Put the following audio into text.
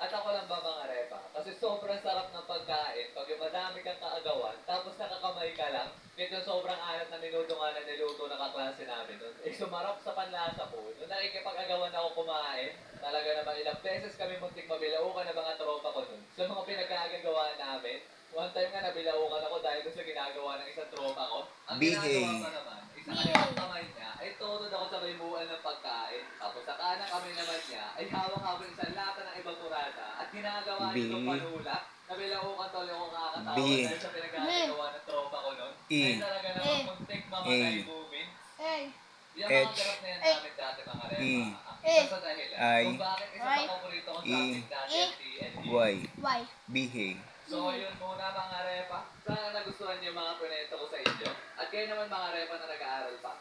At ako lang ba mga repa? Kasi sobrang sarap ng pagkain pag yung madami kang kaagawan, tapos nakakamay ka lang, nito sobrang alat na minuto nga na niluto na kaklase namin nun. Eh sumarap sa panlasa ko. Nung nakikipag-agawan ako kumain, talaga naman ilang beses kami muntik mabilaukan ng mga tropa ko nun. Sa mga pinagkagagawa namin, one time nga nabilaukan ako dahil doon sa ginagawa ng isang tropa ko. Ang ginagawa Bihey. pa naman, isa kaliwang kamay niya, ay todo ako sa may buwan ng pagkain. Tapos sa kanang kamay naman niya, ay hawak-hawak isang lata ng ibang kurata at ginagawa nitong B. panulak. Nabilaukan tuloy ako kakatawa B. dahil sa pinagkagagawa ng tropa ko nun. Ay E. talaga naman muntik mamatay A. bumin. Hey. Yung mga H. ganap na yan namin dati mga repa, E. ang isa sa dahilan I. kung bakit isa sa paborito kong subject dati ang TNT. Y. Why? Bihey. So, yun muna mga repa. Sana nagustuhan niyo yung mga pinento ko sa inyo. At kayo naman mga repa na nag-aaral pa.